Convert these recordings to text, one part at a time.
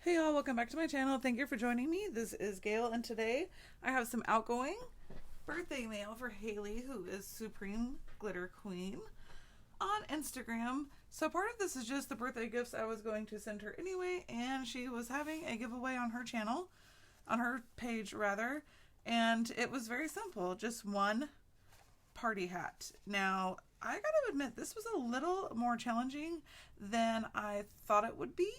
Hey y'all, welcome back to my channel. Thank you for joining me. This is Gail, and today I have some outgoing birthday mail for Haley, who is Supreme Glitter Queen on Instagram. So part of this is just the birthday gifts I was going to send her anyway, and she was having a giveaway on her channel, on her page rather, and it was very simple, just one party hat. Now, I gotta admit, this was a little more challenging than I thought it would be.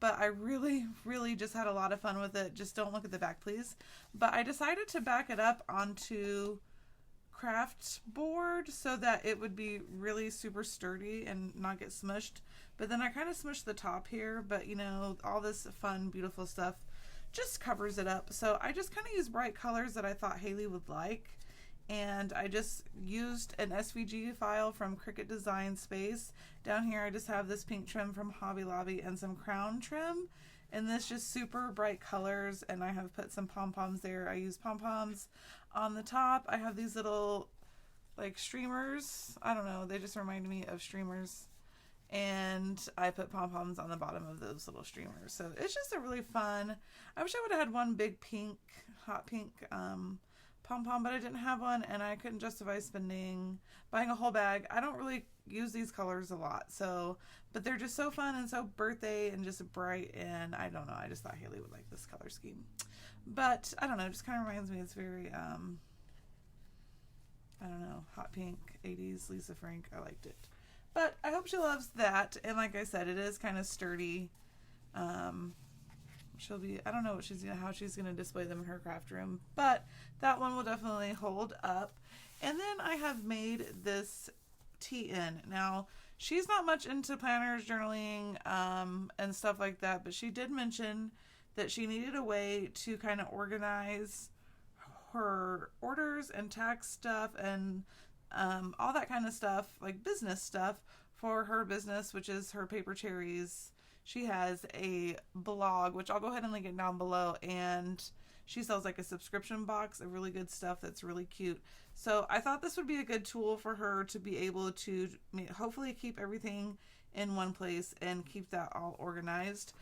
But I really just had a lot of fun with it. Just don't look at the back, please. But I decided to back it up onto craft board so that it would be really super sturdy and not get smushed. But then I kind of smushed the top here, but you know, all this fun, beautiful stuff just covers it up. So I just kind of used bright colors that I thought Haley would like. And I just used an SVG file from Cricut Design Space. Down here I just have this pink trim from Hobby Lobby and some crown trim, and this just super bright colors, and I have put some pom-poms there. I use pom-poms on the top. I have these little like streamers, I don't know, they just remind me of streamers, and I put pom-poms on the bottom of those little streamers. So it's just a really fun, I wish I would have had one big pink, hot pink pom-pom, but I didn't have one, and I couldn't justify buying a whole bag. I don't really use these colors a lot, so, but they're just so fun and so birthday and just bright, and I don't know, I just thought Haley would like this color scheme. But I don't know, it just kind of reminds me, it's very I don't know, hot pink, 80s Lisa Frank. I liked it, but I hope she loves that. And like I said, it is kind of sturdy. She'll be, I don't know what how she's gonna display them in her craft room, but that one will definitely hold up. And then I have made this TN. Now, she's not much into planners, journaling, and stuff like that, but she did mention that she needed a way to kind of organize her orders and tax stuff and all that kind of stuff, like business stuff for her business, which is her Paper Cherries. She has a blog, which I'll go ahead and link it down below, and she sells like a subscription box of really good stuff that's really cute. So I thought this would be a good tool for her to be able to hopefully keep everything in one place and keep that all organized.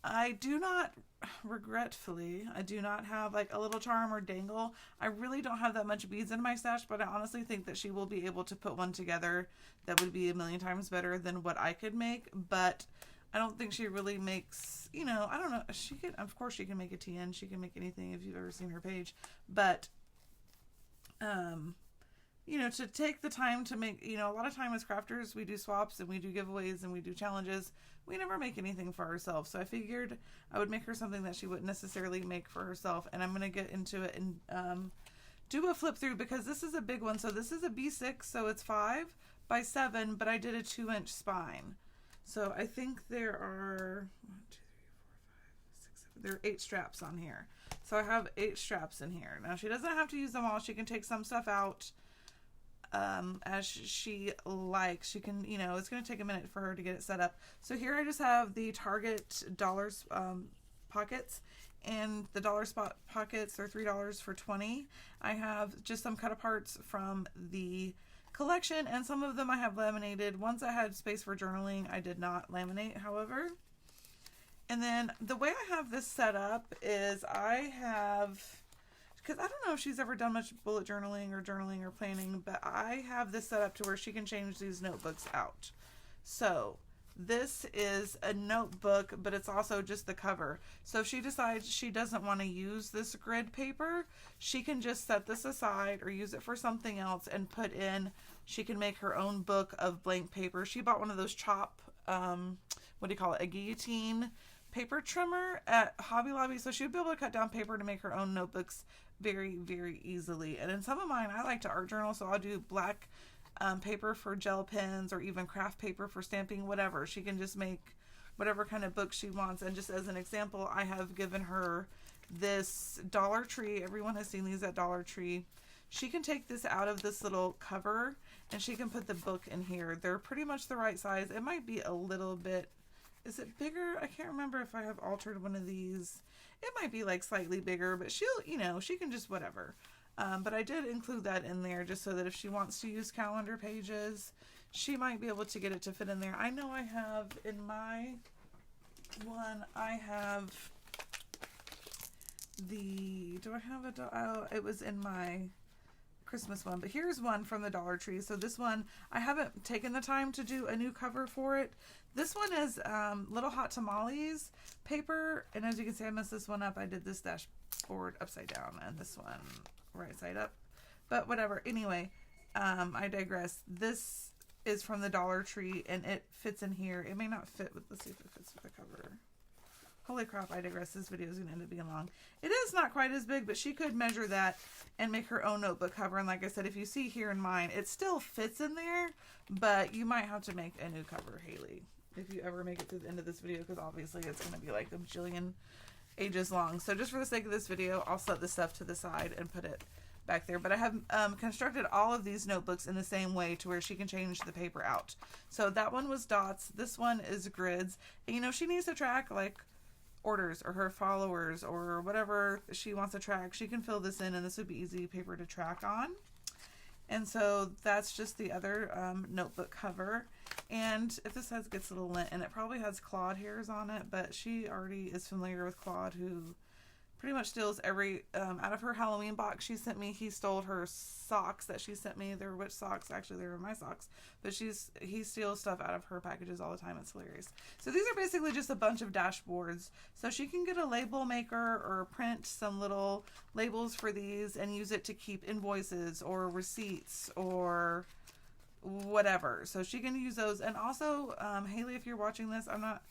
I do not, regretfully, I do not have like a little charm or dangle. I really don't have that much beads in my stash, but I honestly think that she will be able to put one together that would be a million times better than what I could make. But I don't think she really makes, you know, I don't know. She can, of course she can make a TN. She can make anything if you've ever seen her page. But, you know, to take the time to make, you know, a lot of time as crafters, we do swaps and we do giveaways and we do challenges. We never make anything for ourselves. So I figured I would make her something that she wouldn't necessarily make for herself. And I'm going to get into it and do a flip through, because this is a big one. So this is a B6, so it's 5 by 7, but I did a 2-inch spine. So I think there are 1, 2, 3, 4, 5, 6, 7. There are 8 straps on here. So I have 8 straps in here. Now she doesn't have to use them all. She can take some stuff out as she likes. She can, you know, it's going to take a minute for her to get it set up. So here I just have the Target dollars pockets, and the dollar spot pockets are $3 for 20. I have just some cut aparts from the collection, and some of them I have laminated. Once I had space for journaling, I did not laminate, however. And then the way I have this set up is I have, because I don't know if she's ever done much bullet journaling or planning, but I have this set up to where she can change these notebooks out. So this is a notebook, but it's also just the cover. So if she decides she doesn't want to use this grid paper, she can just set this aside or use it for something else and put in, she can make her own book of blank paper. She bought one of those chop, what do you call it, a guillotine paper trimmer at Hobby Lobby. So she would be able to cut down paper to make her own notebooks very easily. And in some of mine, I like to art journal, so I'll do black paper for gel pens, or even craft paper for stamping, whatever. She can just make whatever kind of book she wants. And just as an example, I have given her this Dollar Tree. Everyone has seen these at Dollar Tree. She can take this out of this little cover and she can put the book in here. They're pretty much the right size. It might be a little bit, is it bigger? I can't remember if I have altered one of these. It might be like slightly bigger, but she'll, you know, she can just whatever. But I did include that in there just so that if she wants to use calendar pages, she might be able to get it to fit in there. I know I have in my one, I have the, do I have a, oh, it was in my Christmas one, but here's one from the Dollar Tree. So this one, I haven't taken the time to do a new cover for it. This one is Little Hot Tamales paper, and as you can see, I messed this one up. I did this dashboard upside down and this one right side up, but whatever. Anyway, I digress. This is from the Dollar Tree, and it fits in here. It may not fit with, let's see if it fits with the cover. Holy crap, I digress. This video is going to end up being long. It is not quite as big, but she could measure that and make her own notebook cover. And like I said, if you see here in mine, it still fits in there, but you might have to make a new cover, Haley, if you ever make it to the end of this video, because obviously it's going to be like a bajillion ages long. So just for the sake of this video, I'll set this stuff to the side and put it back there. But I have constructed all of these notebooks in the same way to where she can change the paper out. So that one was dots. This one is grids. And, you know, she needs to track like orders or her followers or whatever she wants to track. She can fill this in, and this would be easy paper to track on. And so that's just the other notebook cover. And if this gets a little lint, and it probably has Claude hairs on it, but she already is familiar with Claude, who pretty much steals every out of her Halloween box she sent me. He stole her socks that she sent me. They're witch socks. Actually, they were my socks, but he steals stuff out of her packages all the time. It's hilarious. So these are basically just a bunch of dashboards, so she can get a label maker or print some little labels for these and use it to keep invoices or receipts or whatever. So she can use those. And also, Haley, if you're watching this, I'm not,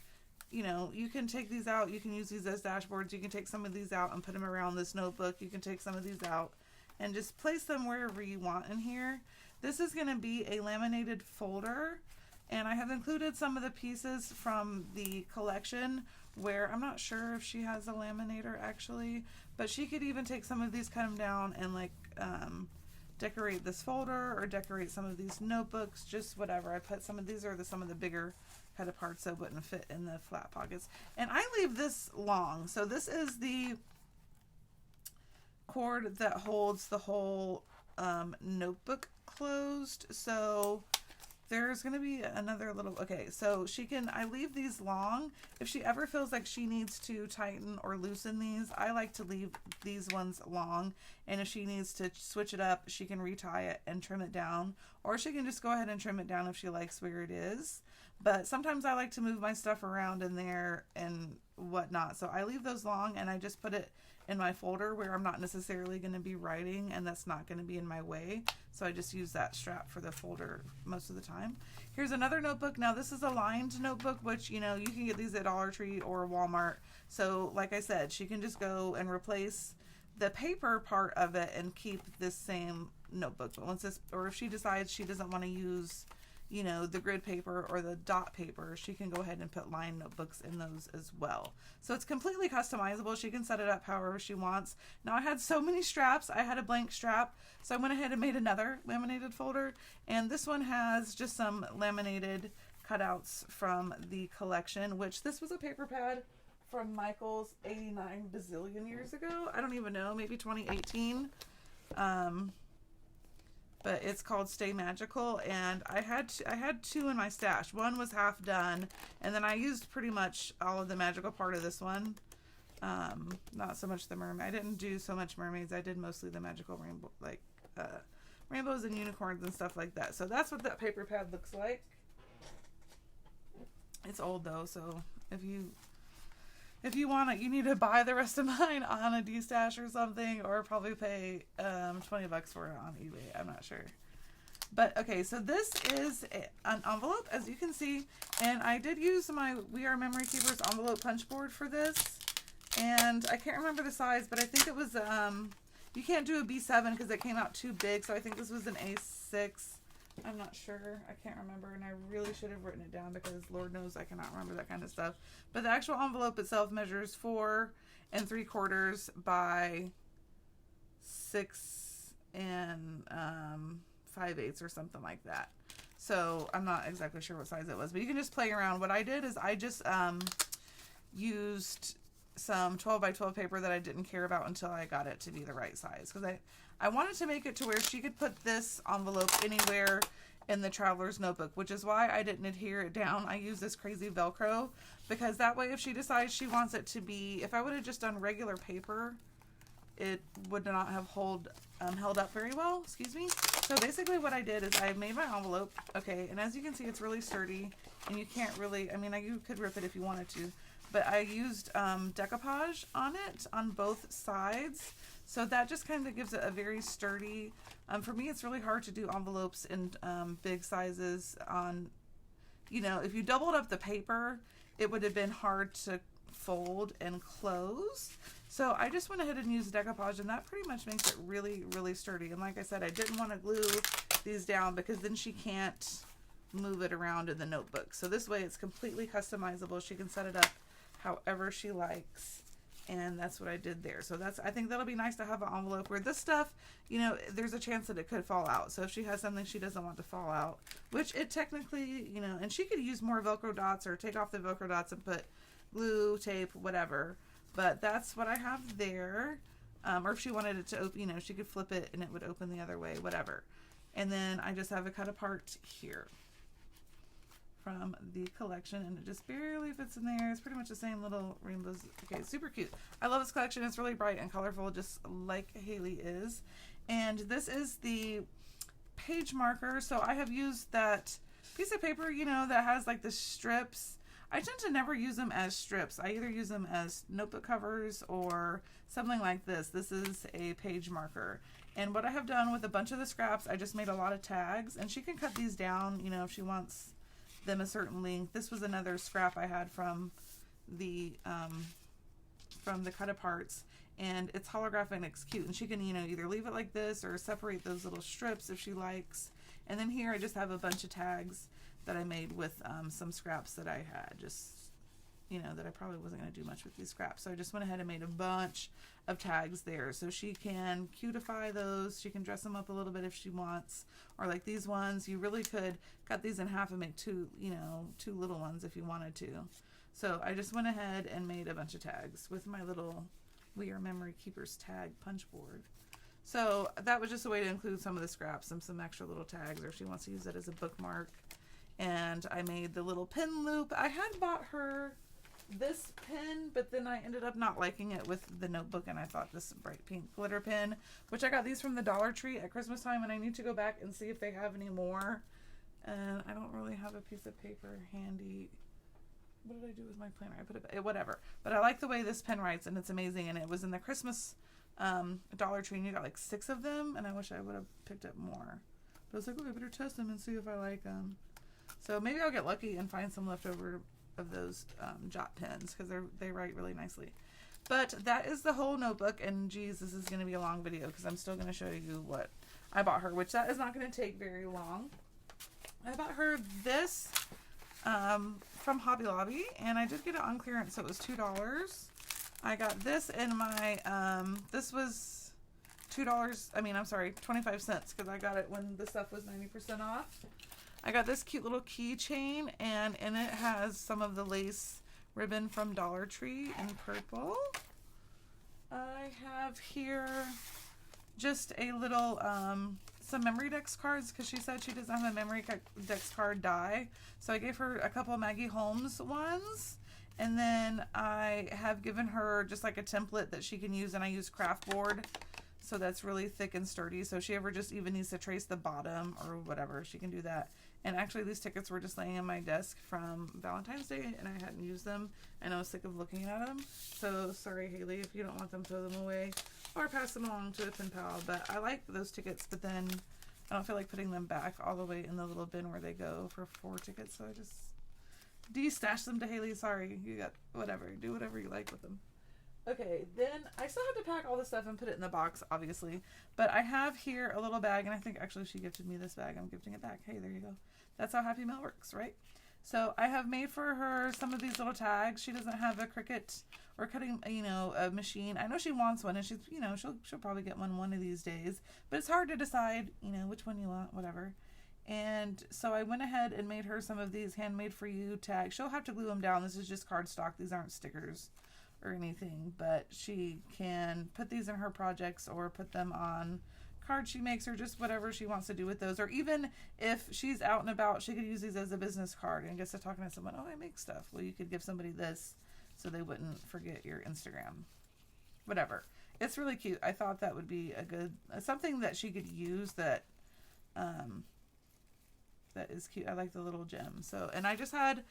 you know, you can take these out. You can use these as dashboards. You can take some of these out and put them around this notebook. You can take some of these out and just place them wherever you want in here. This is going to be a laminated folder, and I have included some of the pieces from the collection where I'm not sure if she has a laminator actually, but she could even take some of these, cut them down, and like decorate this folder or decorate some of these notebooks, just whatever. I put some of these are some of the bigger kind of parts that wouldn't fit in the flat pockets. And I leave this long. So this is the cord that holds the whole notebook closed. So there's going to be another little, okay, so she can, I leave these long. If she ever feels like she needs to tighten or loosen these, I like to leave these ones long. And if she needs to switch it up, she can retie it and trim it down, or she can just go ahead and trim it down if she likes where it is. But sometimes I like to move my stuff around in there and whatnot. So I leave those long, and I just put it in my folder where I'm not necessarily going to be writing, and that's not going to be in my way. So I just use that strap for the folder most of the time. Here's another notebook. Now this is a lined notebook, which, you know, you can get these at Dollar Tree or Walmart. So like I said, she can just go and replace the paper part of it and keep this same notebook. But once this, or if she decides she doesn't want to use, you know, the grid paper or the dot paper, she can go ahead and put lined notebooks in those as well. So it's completely customizable. She can set it up however she wants. Now I had so many straps. I had a blank strap, so I went ahead and made another laminated folder. And this one has just some laminated cutouts from the collection, which this was a paper pad from Michael's 89 bazillion years ago. I don't even know, maybe 2018. But it's called Stay Magical, and I had two in my stash. One was half done, and then I used pretty much all of the magical part of this one. Not so much the mermaid. I didn't do so much mermaids. I did mostly the magical rainbow, like rainbows and unicorns and stuff like that. So that's what that paper pad looks like. It's old though, so if you want it, you need to buy the rest of mine on a D-stash or something, or probably pay $20 for it on eBay. I'm not sure. But okay, so this is an envelope, as you can see, and I did use my We Are Memory Keepers envelope punch board for this, and I can't remember the size, but I think it was, you can't do a B7 because it came out too big, so I think this was an A6. I'm not sure. I can't remember, and I really should have written it down because Lord knows I cannot remember that kind of stuff. But the actual envelope itself measures 4 3/4 by 6 5/8 or something like that. So I'm not exactly sure what size it was, but you can just play around. What I did is I just used some 12 by 12 paper that I didn't care about until I got it to be the right size, because I wanted to make it to where she could put this envelope anywhere in the Traveler's Notebook, which is why I didn't adhere it down. I use this crazy Velcro because that way if she decides she wants it to be, if I would have just done regular paper, it would not have held up very well, excuse me. So basically what I did is I made my envelope, okay, and as you can see it's really sturdy and you can't really, I mean, you could rip it if you wanted to, but I used decoupage on it on both sides. So that just kind of gives it a very sturdy, for me it's really hard to do envelopes in big sizes on, you know, if you doubled up the paper, it would have been hard to fold and close. So I just went ahead and used decoupage, and that pretty much makes it really, really sturdy. And like I said, I didn't want to glue these down because then she can't move it around in the notebook. So this way it's completely customizable. She can set it up however she likes. And that's what I did there. So I think that'll be nice to have an envelope where this stuff, you know, there's a chance that it could fall out. So if she has something she doesn't want to fall out, which it technically, you know, and she could use more Velcro dots or take off the Velcro dots and put glue, tape, whatever. But that's what I have there. Or if she wanted it to open, you know, she could flip it and it would open the other way, whatever. And then I just have it cut apart here from the collection, and it just barely fits in there. It's pretty much the same little rainbows. Okay, it's super cute. I love this collection. It's really bright and colorful, just like Haley is. And this is the page marker. So I have used that piece of paper, you know, that has like the strips. I tend to never use them as strips. I either use them as notebook covers or something like this. This is a page marker. And what I have done with a bunch of the scraps, I just made a lot of tags, and she can cut these down, you know, if she wants them a certain length. This was another scrap I had from the cut aparts, and it's holographic and it's cute, and she can, you know, either leave it like this or separate those little strips if she likes. And then here I just have a bunch of tags that I made with some scraps that I had, just, you know, that I probably wasn't going to do much with these scraps. So I just went ahead and made a bunch of tags there, so she can cutify those. She can dress them up a little bit if she wants, or like these ones, you really could cut these in half and make two, you know, two little ones if you wanted to. So I just went ahead and made a bunch of tags with my little We Are Memory Keepers tag punch board. So that was just a way to include some of the scraps and some extra little tags, or if she wants to use it as a bookmark. And I made the little pin loop. I had bought her this pin, but then I ended up not liking it with the notebook, and I thought this bright pink glitter pin, which I got these from the Dollar Tree at Christmas time, and I need to go back and see if they have any more. And I don't really have a piece of paper handy. What did I do with my planner? I put it, whatever. But I like the way this pen writes, and it's amazing. And it was in the Christmas Dollar Tree, and you got like 6 of them, and I wish I would have picked up more. But I was like, oh, I better test them and see if I like them. So maybe I'll get lucky and find some leftover of those jot pens, because they write really nicely. But that is the whole notebook, and geez, this is going to be a long video because I'm still going to show you what I bought her, which that is not going to take very long. I bought her this from Hobby Lobby, and I did get it on clearance, so it was $2. I got this in my, this was $2, I mean, I'm sorry, 25 cents, because I got it when the stuff was 90% off. I got this cute little keychain, and in it has some of the lace ribbon from Dollar Tree in purple. I have here just a little, some memory dex cards, because she said she doesn't have a memory dex card die. So I gave her a couple of Maggie Holmes ones. And then I have given her just like a template that she can use, and I use craft board. So that's really thick and sturdy. So if she ever just even needs to trace the bottom or whatever, she can do that. And actually these tickets were just laying on my desk from Valentine's Day, and I hadn't used them, and I was sick of looking at them. So sorry, Haley, if you don't want them, throw them away or pass them along to a pen pal. But I like those tickets, but then I don't feel like putting them back all the way in the little bin where they go for 4 tickets. So I just de-stash them to Haley. Sorry, you got whatever. Do whatever you like with them. Okay, then I still have to pack all this stuff and put it in the box, obviously. But I have here a little bag, and I think actually she gifted me this bag. I'm gifting it back. Hey, there you go. That's how Happy Mail works, right? So I have made for her some of these little tags. She doesn't have a Cricut or cutting, you know, a machine. I know she wants one, and she's, you know, she'll probably get one of these days. But it's hard to decide, you know, which one you want, whatever. And so I went ahead and made her some of these handmade for you tags. She'll have to glue them down. This is just cardstock. These aren't stickers or anything, but she can put these in her projects or put them on cards she makes, or just whatever she wants to do with those. Or even if she's out and about, she could use these as a business card and gets to talking to someone. Oh, I make stuff. Well, you could give somebody this so they wouldn't forget your Instagram. Whatever. It's really cute. I thought that would be a good, something that she could use that that is cute. I like the little gem. So, and I just had,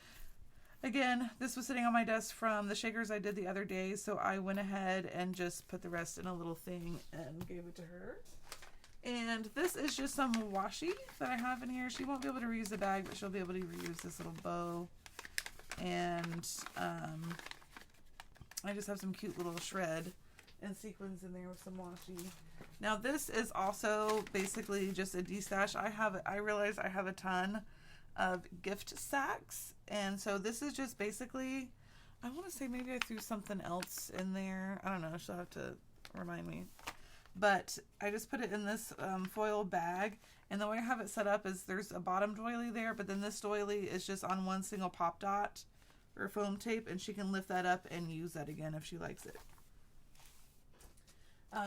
again, this was sitting on my desk from the shakers I did the other day, so I went ahead and just put the rest in a little thing and gave it to her. And this is just some washi that I have in here. She won't be able to reuse the bag, but she'll be able to reuse this little bow. And I just have some cute little shred and sequins in there with some washi. Now this is also basically just a de-stash. I realize I have a ton of gift sacks, and so this is just basically, I want to say maybe I threw something else in there. I don't know. She'll have to remind me. But I just put it in this foil bag, and the way I have it set up is there's a bottom doily there, but then this doily is just on one single pop dot or foam tape, and she can lift that up and use that again if she likes it.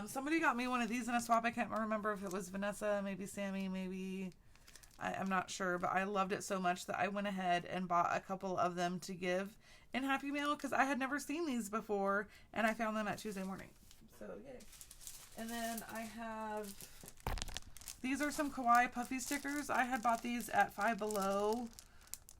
Somebody got me one of these in a swap. I can't remember if it was Vanessa, maybe Sammy, maybe, I'm not sure, but I loved it so much that I went ahead and bought a couple of them to give in Happy Mail because I had never seen these before, and I found them at Tuesday morning. So, yay. And then I have, these are some Kawaii Puffy stickers. I had bought these at Five Below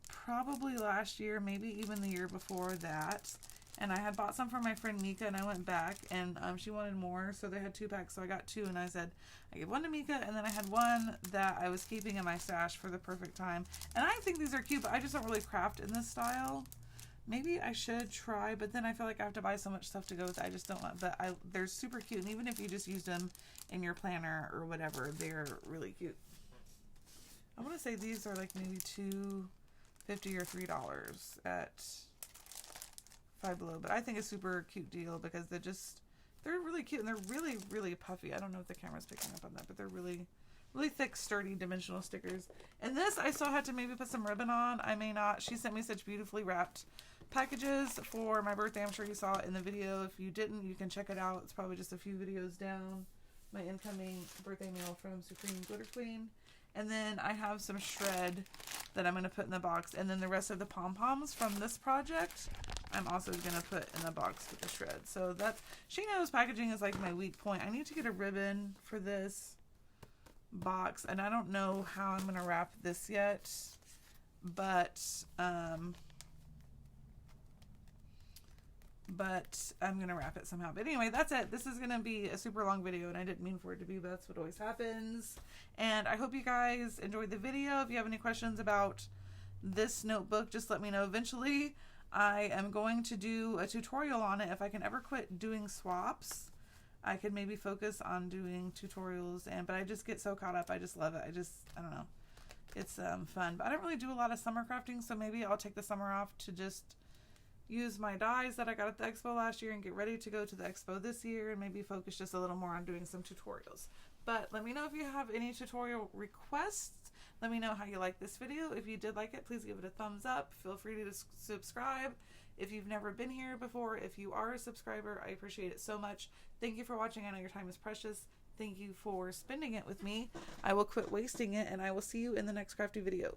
probably last year, maybe even the year before that. And I had bought some for my friend Mika, and I went back, and she wanted more, so they had 2 packs, so I got 2, and I said, I gave one to Mika, and then I had one that I was keeping in my stash for the perfect time. And I think these are cute, but I just don't really craft in this style. Maybe I should try, but then I feel like I have to buy so much stuff to go with it. I just don't want, but they're super cute, and even if you just used them in your planner or whatever, they're really cute. I want to say these are like maybe $2.50 or $3 at Five Below, but I think it's a super cute deal because they're really cute, and they're really, really puffy. I don't know if the camera's picking up on that, but they're really, really thick, sturdy, dimensional stickers. And this, I still had to maybe put some ribbon on. I may not. She sent me such beautifully wrapped packages for my birthday. I'm sure you saw it in the video. If you didn't, you can check it out. It's probably just a few videos down. My incoming birthday mail from Supreme Glitter Queen. And then I have some shred that I'm going to put in the box. And then the rest of the pom-poms from this project, I'm also going to put in the box with the shred. So that's, she knows packaging is like my weak point. I need to get a ribbon for this box. And I don't know how I'm going to wrap this yet. But I'm going to wrap it somehow. But anyway, that's it. This is going to be a super long video, and I didn't mean for it to be, but that's what always happens. And I hope you guys enjoyed the video. If you have any questions about this notebook, just let me know. Eventually, I am going to do a tutorial on it. If I can ever quit doing swaps, I could maybe focus on doing tutorials. But I just get so caught up. I just love it. I don't know. It's fun. But I don't really do a lot of summer crafting, so maybe I'll take the summer off to just use my dies that I got at the expo last year and get ready to go to the expo this year, and maybe focus just a little more on doing some tutorials. But let me know if you have any tutorial requests. Let me know how you like this video. If you did like it, please give it a thumbs up. Feel free to subscribe if you've never been here before. If you are a subscriber, I appreciate it so much. Thank you for watching. I know your time is precious. Thank you for spending it with me. I will quit wasting it, and I will see you in the next crafty video.